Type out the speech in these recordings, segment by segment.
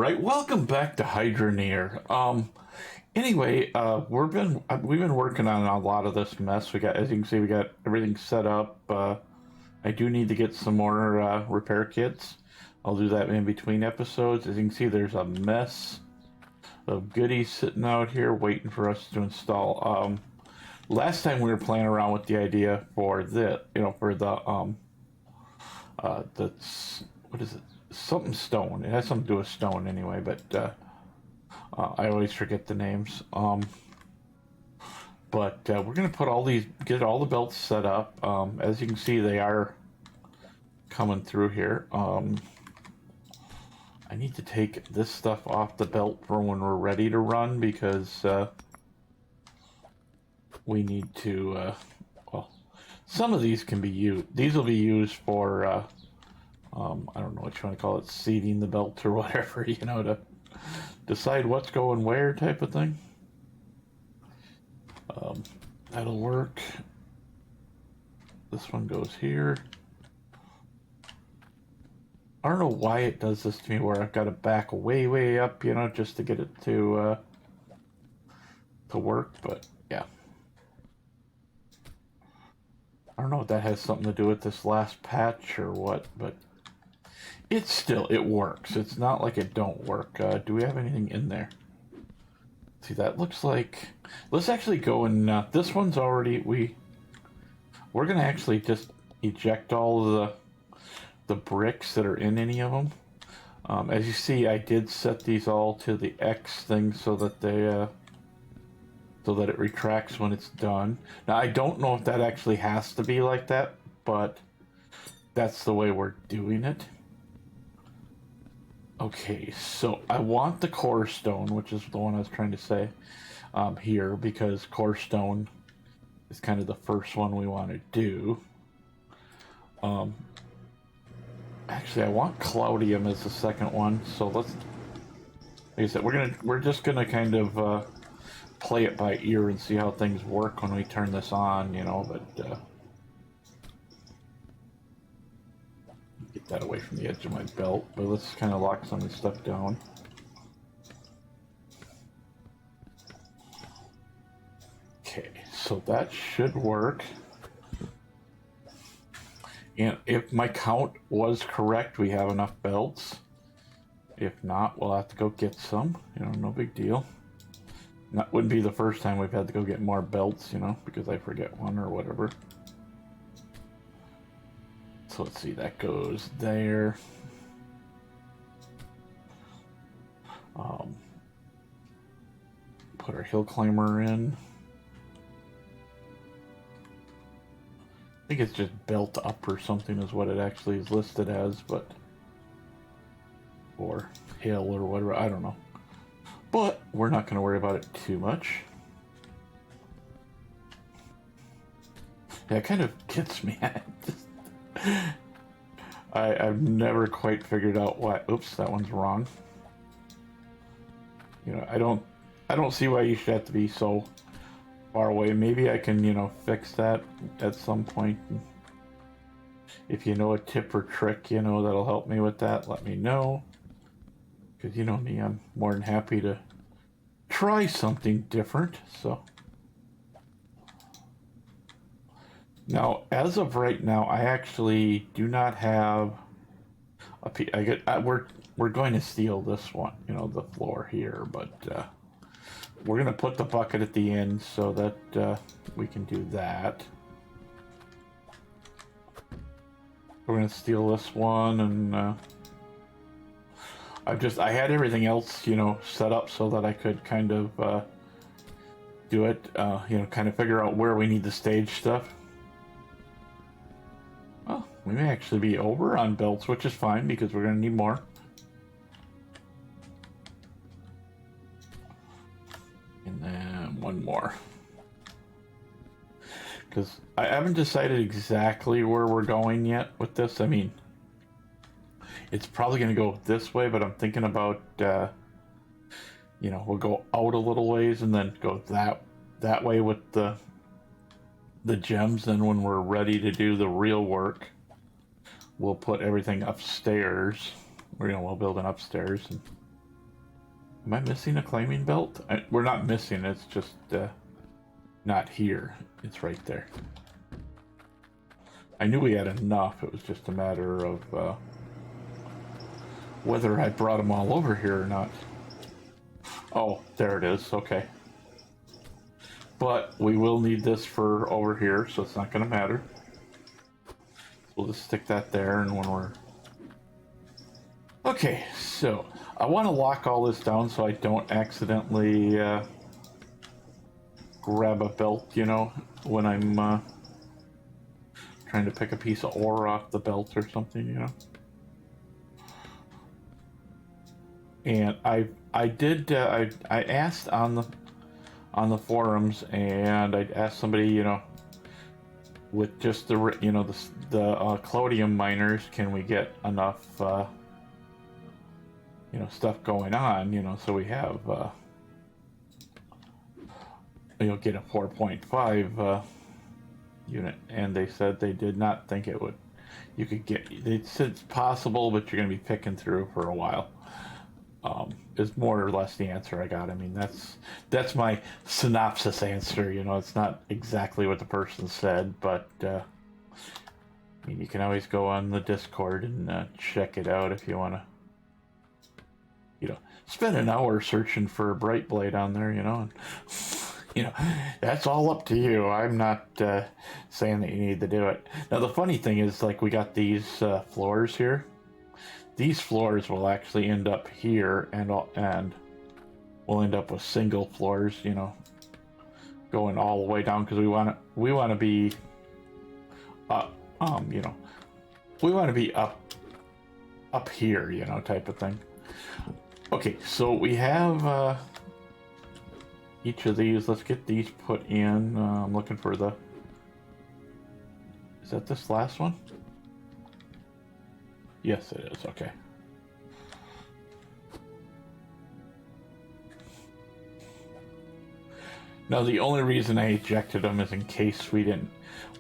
right, welcome back to Hydroneer. Anyway, we've been working on a lot of this mess. We got, as you can see, we got everything set up. I do need to get some more repair kits. I'll do that in between episodes. As you can see, there's a mess of goodies sitting out here waiting for us to install. Last time we were playing around with the idea for for what is it? Something stone. It has something to do with stone anyway, but I always forget the names. But we're gonna get all the belts set up. As you can see, they are coming through here. I need to take this stuff off the belt for when we're ready to run because we need to. Well, some of these can be used. These will be used for. I don't know what you want to call it, seeding the belt or whatever, to decide what's going where type of thing. That'll work. This one goes here. I don't know why it does this to me where I've got to back way up, just to get it to work, but yeah. I don't know if that has something to do with this last patch or what, but it works. It's not like it don't work. Do we have anything in there? See, that looks like... Let's actually go and... this one's already... We're going to actually just eject all the bricks that are in any of them. As you see, I did set these all to the X thing so that they... so that it retracts when it's done. Now, I don't know if that actually has to be like that, but that's the way we're doing it. Okay, so I want the core stone, which is the one I was trying to say here, because core stone is kind of the first one we want to do. Actually, I want Cloudium as the second one, so let's. Like I said, we're just gonna kind of play it by ear and see how things work when we turn this on, but. Get that away from the edge of my belt, but let's kind of lock some of this stuff down. Okay, so that should work. And if my count was correct, we have enough belts. If not, we'll have to go get some. No big deal. That wouldn't be the first time we've had to go get more belts, because I forget one or whatever. So let's see, that goes there. Put our hill climber in. I think it's just belt up or something is what it actually is listed as, but... Or hill or whatever, I don't know. But we're not going to worry about it too much. Yeah, it kind of gets me. I've never quite figured out why. Oops, that one's wrong. I don't see why you should have to be so far away. Maybe I can, fix that at some point. If you know a tip or trick, that'll help me with that, let me know. Because you know me, I'm more than happy to try something different, so. Now, as of right now, I actually do not have we're going to steal this one, the floor here, but we're going to put the bucket at the end so that we can do that. We're going to steal this one, and I had everything else, set up so that I could kind of do it, kind of figure out where we need the stage stuff. Oh, we may actually be over on belts, which is fine because we're going to need more. And then one more. Because I haven't decided exactly where we're going yet with this. I mean, it's probably going to go this way, but I'm thinking about, we'll go out a little ways and then go that way with the gems. Then when we're ready to do the real work, we'll put everything upstairs. We'll build an upstairs and Am I missing a climbing belt? We're not missing, it's just not here. It's right there. I knew we had enough, it was just a matter of whether I brought them all over here or not. Oh, there it is, okay. But we will need this for over here, so it's not going to matter. We'll just stick that there, and when we're... Okay, so I want to lock all this down so I don't accidentally grab a belt, you know, when I'm trying to pick a piece of ore off the belt or something, you know. And I asked on the forums, and I asked somebody, you know, with just the, you know, the collodium miners, can we get enough you know, stuff going on, you know, so we have you'll get a 4.5 unit, and they said they did not think it would. You could get, they said it's possible, but you're going to be picking through for a while. Is more or less the answer I got. I mean, that's my synopsis answer. You know, it's not exactly what the person said, but I mean, you can always go on the Discord and check it out if you want to. You know, spend an hour searching for a bright blade on there. You know, and, you know, that's all up to you. I'm not saying that you need to do it. Now, the funny thing is, like, we got these floors here. These floors will actually end up here, and we'll end up with single floors, you know, going all the way down, because we want to be up, you know, we want to be up here, you know, type of thing. Okay, so we have each of these. Let's get these put in. I'm looking for the. Is that this last one? Yes, it is. Okay. Now, the only reason I ejected them is in case we didn't.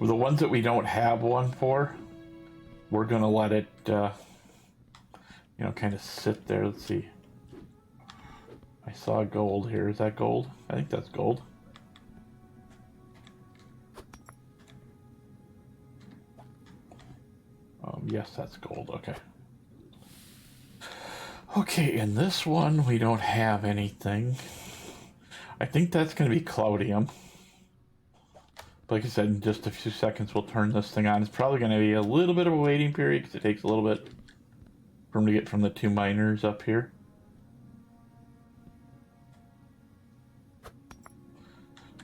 Well, the ones that we don't have one for, we're going to let it, you know, kind of sit there. Let's see. I saw gold here. Is that gold? I think that's gold. Yes, that's gold. Okay. Okay, in this one, we don't have anything. I think that's going to be collodium. Like I said, in just a few seconds, we'll turn this thing on. It's probably going to be a little bit of a waiting period because it takes a little bit for them to get from the two miners up here.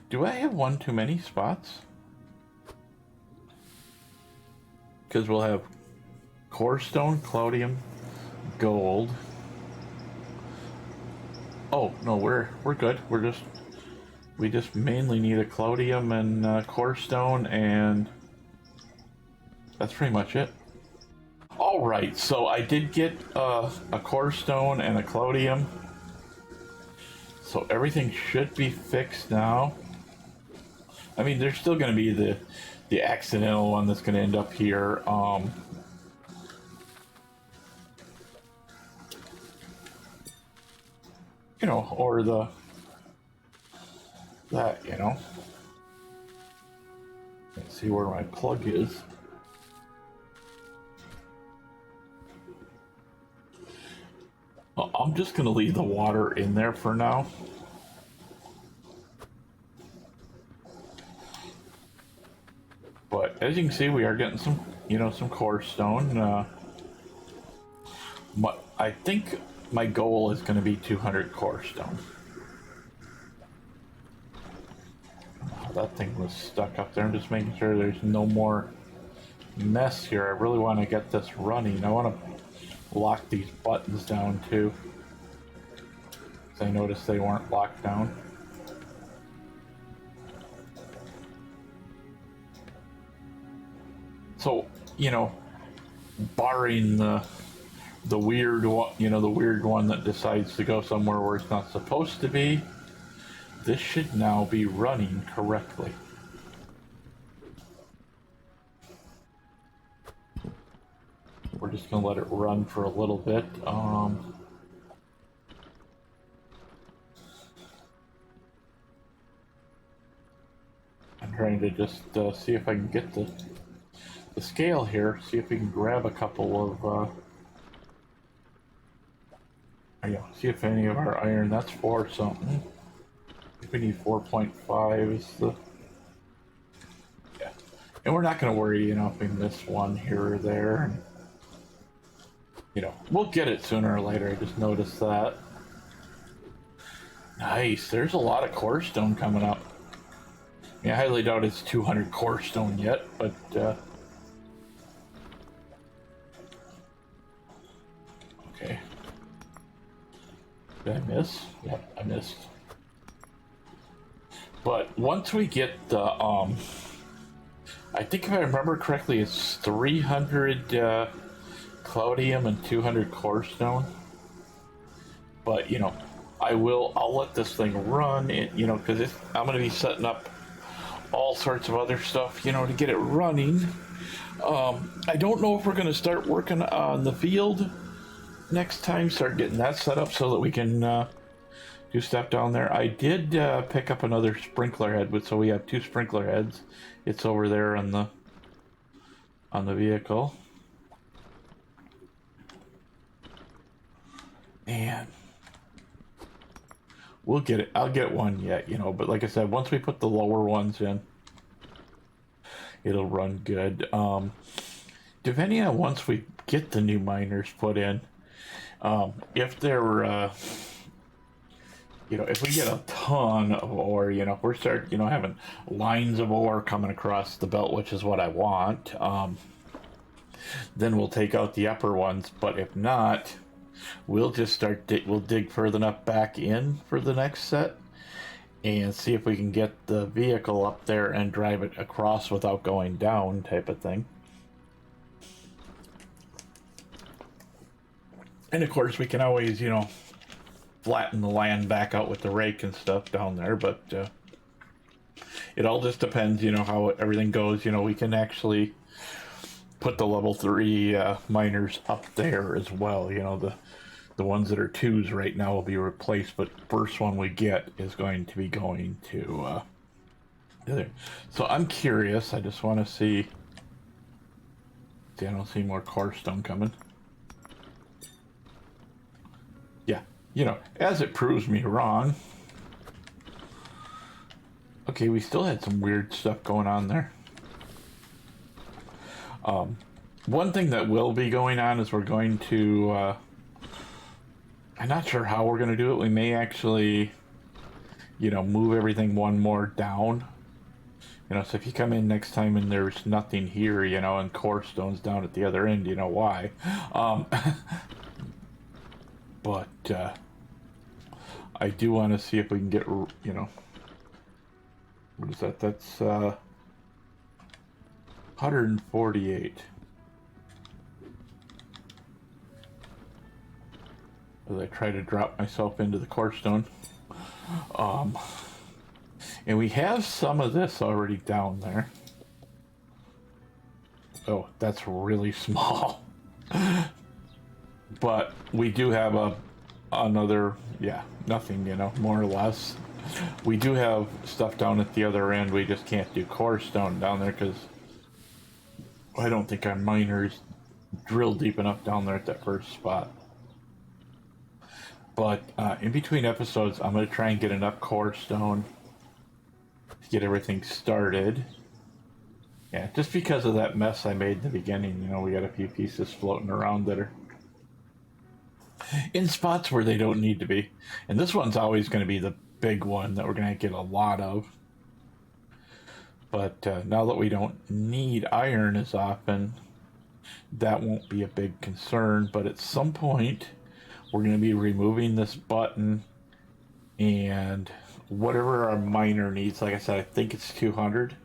Do I have one too many spots? Because we'll have core stone, collodium, gold. Oh no, we're good. We just mainly need a collodium and core stone, and that's pretty much it. All right, so I did get a core stone and a collodium, so everything should be fixed now. I mean, there's still going to be the accidental one that's going to end up here. You know, or that, you know. Let's see where my plug is. I'm just going to leave the water in there for now. But as you can see, we are getting some, you know, some core stone. I think my goal is going to be 200 core stone. That thing was stuck up there. I'm just making sure there's no more mess here. I really want to get this running. I want to lock these buttons down too, because I noticed they weren't locked down. So, you know, barring the weird one, you know, the weird one that decides to go somewhere where it's not supposed to be, this should now be running correctly. We're just gonna let it run for a little bit. trying to just see if I can get the scale here, see if we can grab a couple of, see if any of our iron, that's 4 something. If we need 4.5 is the, yeah. And we're not going to worry, if we miss one here or there. And, we'll get it sooner or later. I just noticed that. Nice, there's a lot of core stone coming up. I highly doubt it's 200 core stone yet, but, okay. Did I miss? Yep, I missed. But once we get the, I think if I remember correctly, it's 300 cloudium and 200 core stone. But, I'll let this thing run, because I'm going to be setting up all sorts of other stuff, to get it running. I don't know if we're going to start working on the field next time, start getting that set up so that we can do stuff down there. I did pick up another sprinkler head, so we have 2 sprinkler heads. It's over there on the vehicle. And we'll get it. I'll get one yet, but like I said, once we put the lower ones in, it'll run good. Depending on once we get the new miners put in, if they're, if we get a ton of ore, if we're starting, having lines of ore coming across the belt, which is what I want, then we'll take out the upper ones. But if not, we'll just we'll dig further enough back in for the next set and see if we can get the vehicle up there and drive it across without going down, type of thing. And of course we can always, flatten the land back out with the rake and stuff down there, but it all just depends, how everything goes. We can actually put the level 3 miners up there as well. The ones that are 2s right now will be replaced, but first one we get is going to be going to there. So I'm curious. I just want to see. I don't see more core stone coming. Yeah, as it proves me wrong. Okay, we still had some weird stuff going on there. One thing that will be going on is we're going to, I'm not sure how we're going to do it. We may actually, move everything one more down. So if you come in next time and there's nothing here, and core stone's down at the other end, you know why. But, I do want to see if we can get, what is that? That's, 148. As I try to drop myself into the core stone. And we have some of this already down there. Oh, that's really small. But we do have another, nothing, more or less. We do have stuff down at the other end. We just can't do core stone down there because I don't think our miners drill deep enough down there at that first spot. But in between episodes, I'm going to try and get enough core stone to get everything started. Yeah, just because of that mess I made in the beginning, we got a few pieces floating around that are in spots where they don't need to be. And this one's always going to be the big one that we're going to get a lot of. But now that we don't need iron as often, that won't be a big concern. But at some point, we're going to be removing this button, and whatever our miner needs, like I said, I think it's 200.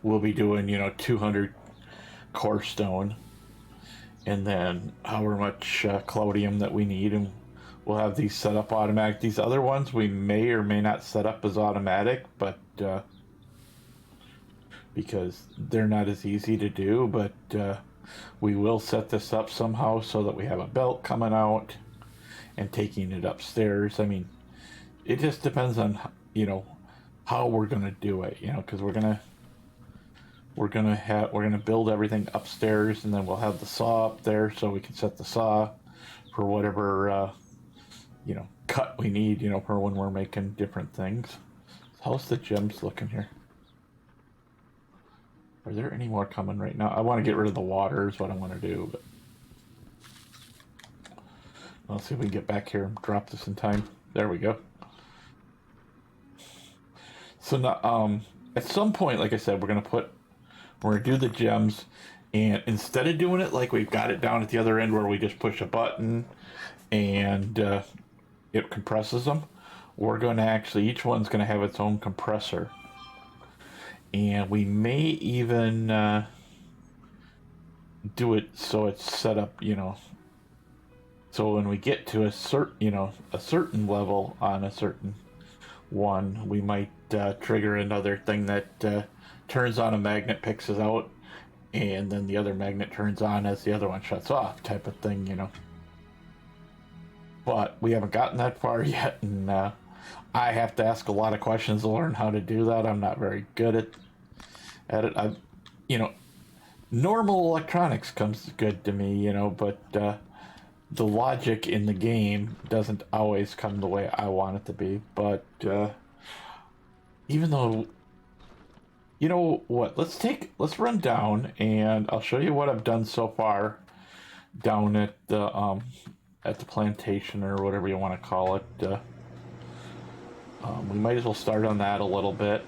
We'll be doing, 200 core stone, and then however much cloudium that we need, and we'll have these set up automatic. These other ones we may or may not set up as automatic, but because they're not as easy to do, but we will set this up somehow so that we have a belt coming out and taking it upstairs. I mean, it just depends on, how we're going to do it, because we're going to we're gonna build everything upstairs, and then we'll have the saw up there so we can set the saw for whatever cut we need, for when we're making different things. How's the gems looking here? Are there any more coming right now? I want to get rid of the water is what I want to do, but let's see if we can get back here and drop this in time. There we go. So now, at some point, like I said, we're gonna do the gems, and instead of doing it like we've got it down at the other end where we just push a button and it compresses them, we're going to actually, each one's going to have its own compressor, and we may even do it so it's set up, so when we get to a certain level on a certain one, we might trigger another thing that turns on a magnet, picks us out, and then the other magnet turns on as the other one shuts off, type of thing. But we haven't gotten that far yet, and I have to ask a lot of questions to learn how to do that. I'm not very good at it. Normal electronics comes good to me, but the logic in the game doesn't always come the way I want it to be. But even though, you know what, let's run down and I'll show you what I've done so far down at the plantation, or whatever you want to call it. We might as well start on that a little bit,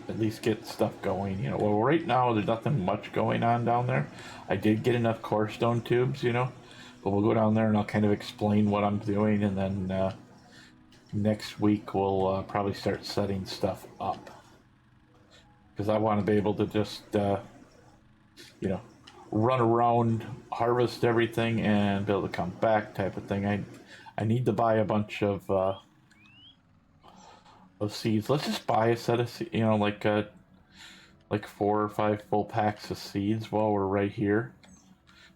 at least get stuff going. Well, right now there's nothing much going on down there. I did get enough core stone tubes, but we'll go down there and I'll kind of explain what I'm doing, and then next week we'll probably start setting stuff up, because I want to be able to just run around, harvest everything, and be able to come back, type of thing. I need to buy a bunch of seeds. Let's just buy a set of like 4 or 5 full packs of seeds while we're right here.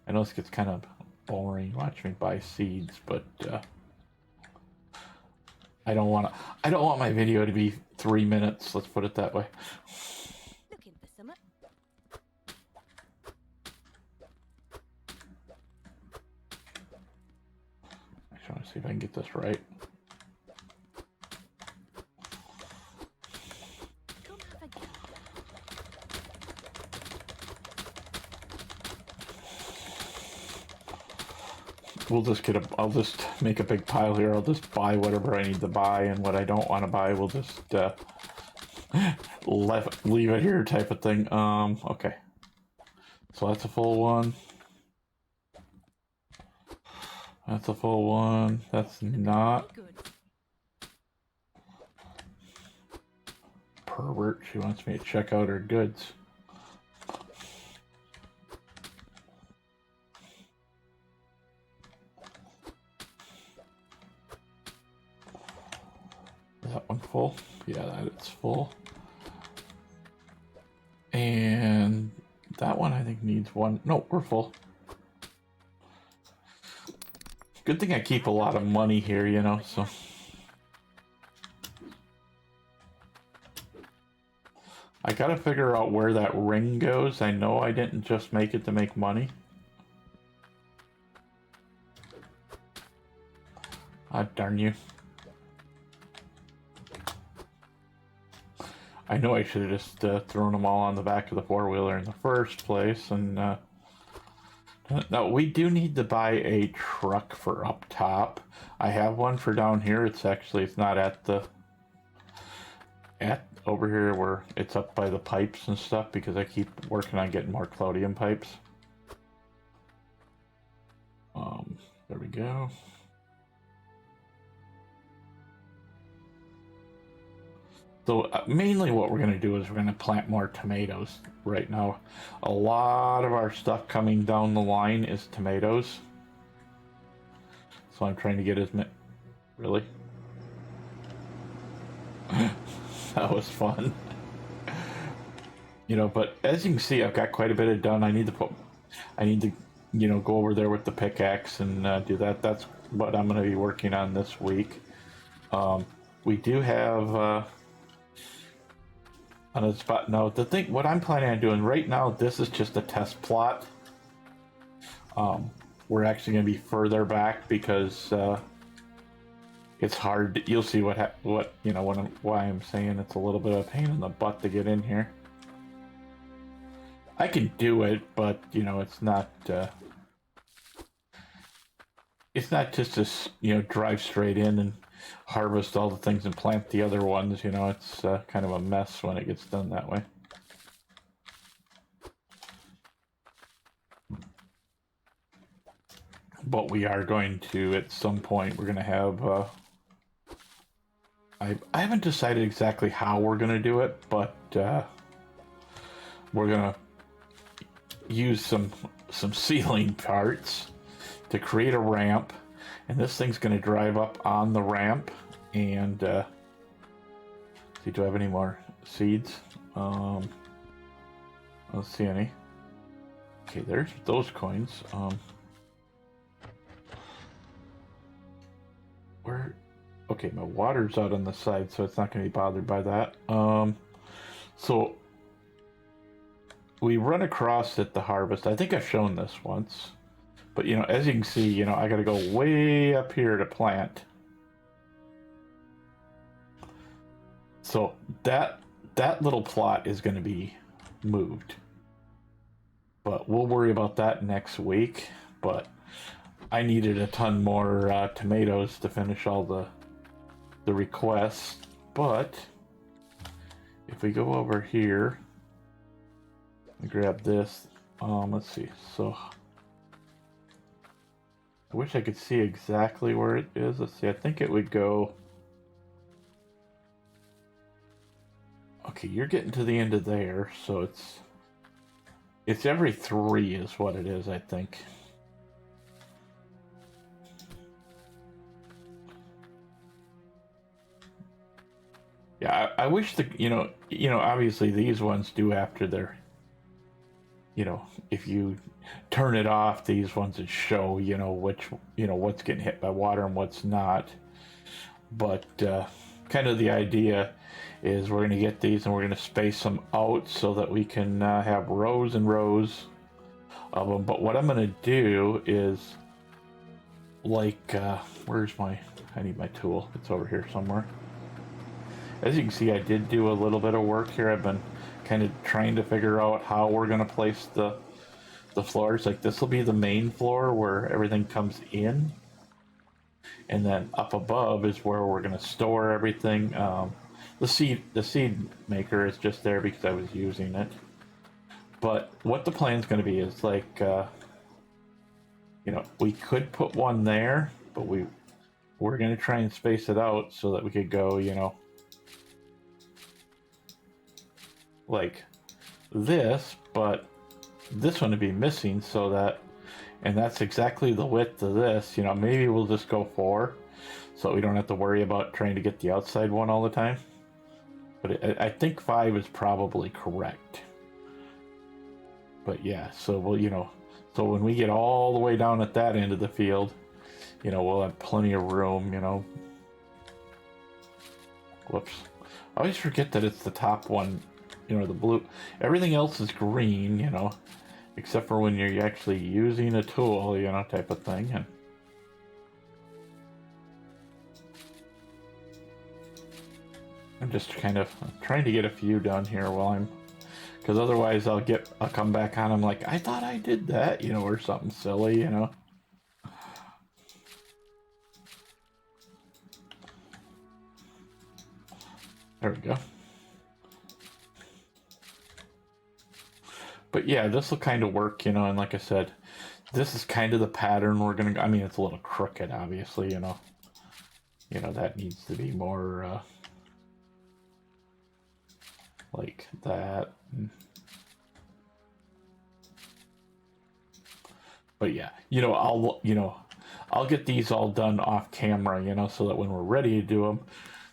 I know this gets kind of boring. Watch me buy seeds, but I don't want my video to be 3 minutes. Let's put it that way. Looking for some. Actually, I want to see if I can get this right. I'll just make a big pile here. I'll just buy whatever I need to buy, and what I don't want to buy, we'll just leave it here, type of thing. Okay. So that's a full one. That's a full one. That's not. Pervert. She wants me to check out her goods. Is that one full? Yeah, that's full. And that one I think needs one. No, we're full. Good thing I keep a lot of money here, so. I gotta figure out where that ring goes. I know I didn't just make it to make money. Ah, darn you. I know I should have just thrown them all on the back of the four-wheeler in the first place, and no, we do need to buy a truck for up top. I have one for down here. It's not at over here where it's up by the pipes and stuff, because I keep working on getting more collodium pipes. There we go. So mainly what we're going to do is we're going to plant more tomatoes right now. A lot of our stuff coming down the line is tomatoes. So I'm trying to get as many... Really? That was fun. But as you can see, I've got quite a bit of done. I need to go over there with the pickaxe and do that. That's what I'm going to be working on this week. We do have... on the spot. No, the thing, what I'm planning on doing right now, this is just a test plot. We're actually going to be further back because it's hard. You'll see what you know why I'm saying it's a little bit of a pain in the butt to get in here. I can do it, but you know it's not. It's not just to drive straight in and harvest all the things and plant the other ones. You know, it's kind of a mess when it gets done that way. But we are going to, at some point, we're going to have. I haven't decided exactly how we're going to do it, but we're going to use some ceiling parts to create a ramp, and this thing's going to drive up on the ramp. And see, do I have any more seeds? I don't see any. Okay, there's those coins. Where? Okay, my water's out on the side, so it's not going to be bothered by that. So we run across at the harvest. I think I've shown this once, but you know, as you can see, you know, I got to go way up here to plant. So that little plot is going to be moved, but we'll worry about that next week. But I needed a ton more tomatoes to finish all the requests. But if we go over here and grab this, let's see. So I wish I could see exactly where it is. Let's see. I think it would go. Okay, you're getting to the end of there, so it's every 3 is what it is, I think. Yeah, I wish you know, obviously these ones do after they're, you know, if you turn it off, these ones would show, you know, what's getting hit by water and what's not. But kind of the idea is we're going to get these and we're going to space them out so that we can have rows and rows of them. But what I'm going to do is, like, I need my tool. It's over here somewhere. As you can see, I did do a little bit of work here. I've been kind of trying to figure out how we're going to place the floors. Like, this will be the main floor where everything comes in. And then up above is where we're going to store everything. The seed maker is just there because I was using it. But what the plan's going to be is like, you know, we could put one there, but we're going to try and space it out so that we could go, you know, like this, but this one would be missing, so that, and that's exactly the width of this. You know, maybe we'll just go 4 so we don't have to worry about trying to get the outside one all the time. But I think 5 is probably correct. But yeah, so we'll, you know, so when we get all the way down at that end of the field, you know, we'll have plenty of room, you know. Whoops. I always forget that it's the top one, you know, the blue. Everything else is green, you know, except for when you're actually using a tool, you know, type of thing. And I'm just kind of trying to get a few done here while because otherwise I'll come back on. I'm like, I thought I did that, you know, or something silly, you know. There we go. But yeah, this will kind of work, you know, and like I said, this is kind of the pattern we're gonna. I mean, it's a little crooked, obviously, you know. You know, that needs to be more like that. But yeah, you know, I'll get these all done off camera, you know, so that when we're ready to do them,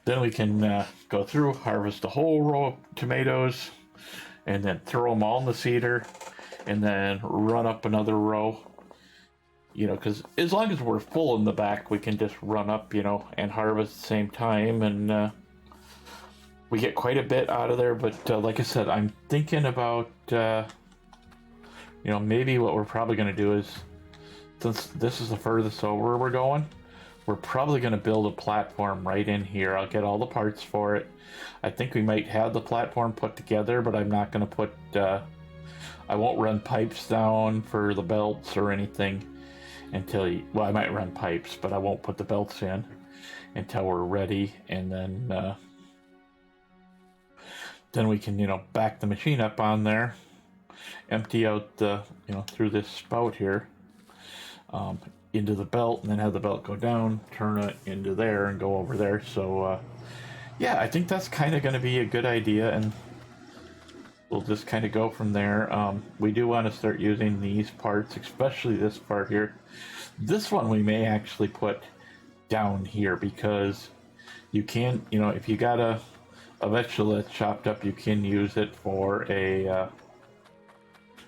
then we can go through, harvest a whole row of tomatoes, and then throw them all in the seeder, and then run up another row. You know, because as long as we're full in the back, we can just run up, you know, and harvest at the same time. And we get quite a bit out of there. But like I said, I'm thinking about, maybe what we're probably going to do is, since this is the furthest over we're going, we're probably going to build a platform right in here. I'll get all the parts for it. I think we might have the platform put together, but I'm not going to put, I won't run pipes down for the belts or anything until, well, I might run pipes, but I won't put the belts in until we're ready. And then we can, back the machine up on there, empty out the, through this spout here, into the belt, and then have the belt go down, turn it into there, and go over there. So, yeah, I think that's kind of going to be a good idea, and we'll just kind of go from there. We do want to start using these parts, especially this part here. This one we may actually put down here, because you can, if you got a vegetable that's chopped up, you can use it for a,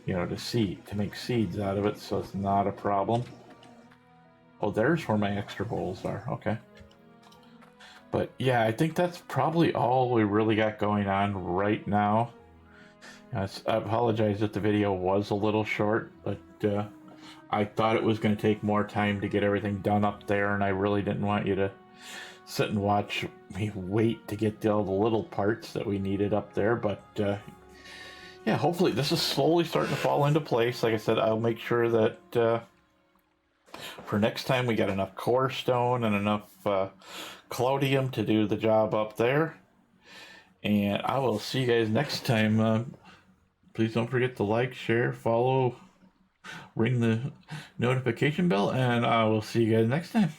to make seeds out of it, so it's not a problem. Oh, there's where my extra bowls are. Okay. But yeah, I think that's probably all we really got going on right now. I apologize that the video was a little short, but I thought it was going to take more time to get everything done up there, and I really didn't want you to sit and watch me wait to get all the little parts that we needed up there. But yeah, hopefully this is slowly starting to fall into place. Like I said, I'll make sure that for next time we got enough core stone and enough collodium to do the job up there. And I will see you guys next time. Please don't forget to like, share, follow, ring the notification bell, and I will see you guys next time.